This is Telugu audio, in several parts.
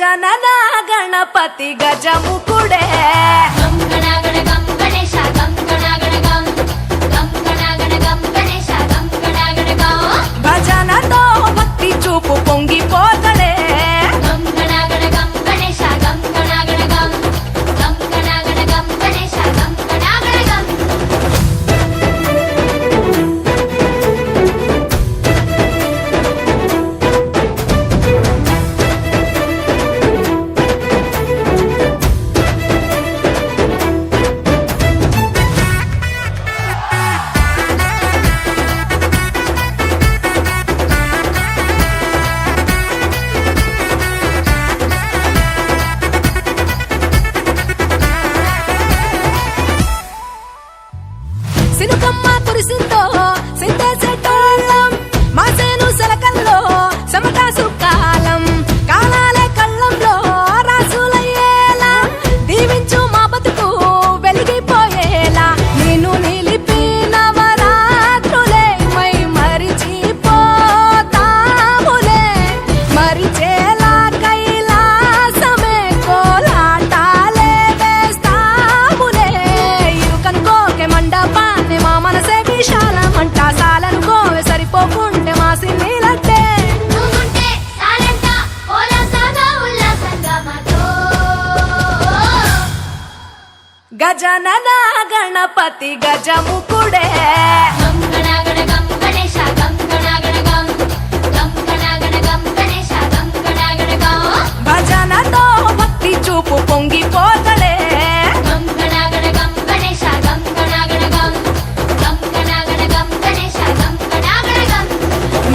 గజనన గణపతి గజముఖుడే గం గణగణ గం గణేశ గం గణగణ గం గం గణగణ గం గణేశ గం గణగణ గం భజనతో భక్తి చూపు పొంగిపోతడే గం గణగణ గం గణేశ గం గణగణ గం గం గణగణ గం గణేశ గం గణగణ గం సినుకమ్మ కురిసిందో సిద్ధేసేటోళ్ళం మాసేను సలకల్లో సమటాసు కాలం కాలాలే కళ్ళంలో రాసులయ్యేలా దీవించు మా బతుకు వెలిగిపోయేలా నేను నిలిపి నవరాత్రులే మై మరిచిపోతాములే మరిచేలా కైలాసమే కోలాటాలే వేస్తాములే ఇరుకనుకోకే మండపాన్ని మా మనసే విశాలమంట సాలనుకోవే సరిపోకుంటే మా సిన్నీలట్టే నువ్వుంటే సాలంట ఓలసగా ఉల్లాసంగా మాతో గజనన గణపతి గజముఖుడే గం గణగణ గం గణేశ గం గణగణ గం గం గణగణ గం గణేశ గం గణగణ గం భజనతో భక్తి చూపు పొంగిపోతడే గం గణగణ గం గణేశ గం గణగణ గం గం గణగణ గం గణేశ గం గణగణ గం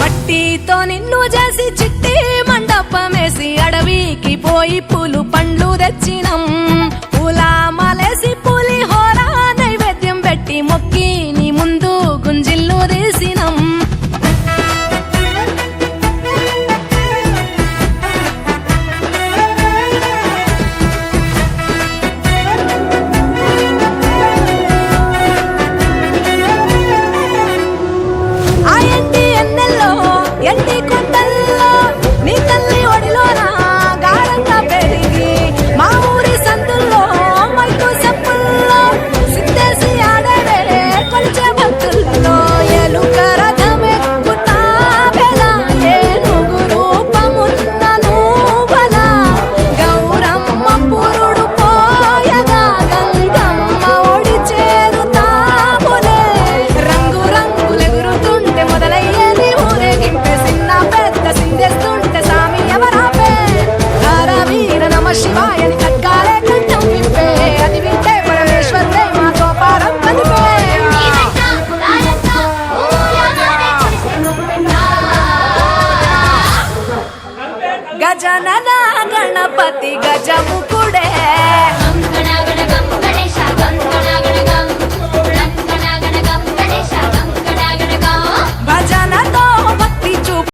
మట్టితో నిన్ను చేసి చిట్టి మండపమేసి అడవికి పోయి పూలు పండ్లు తెచ్చినం పూల మాలేసి పూలి హోర నైవేద్యం పెట్టి మొక్కి నీ ముందు గుంజిల్లు తీసినం ఆ ఎంటి ఎన్నెల్లో ఎంటి కొండల్లో నీ తల్లి ఒడిలోన గాఢంగా పెరిగి మా ఊరి సందుల్లో మైకు చెప్పుల్లో సిద్ధేసి ఆడవే కొలిచే భక్తుల్లో ఎలుక రథమెక్కుతా బెలా ఏనుగు రూపమున్న నువ్వలా గౌరమ్మ పురుడు పోయగా గంగమ్మ ఒడి చేరుతాములే రంగు రంగులెగురుతుంటే మొదలయ్యేది ఊరేగింపే చిన్న పెద్ద సిందేస్తుంటే సామి ఎవరాపే హర వీర నమ శివాయని ఖడ్గాలే కంఠం విప్పే అది వింటే పరమేశ్వరుడే మాతో పారం కలిపే నీ వెంట సాలంట ఊయగానే కురిసెనుకుంటా గజనన గణపతి గజముఖుడే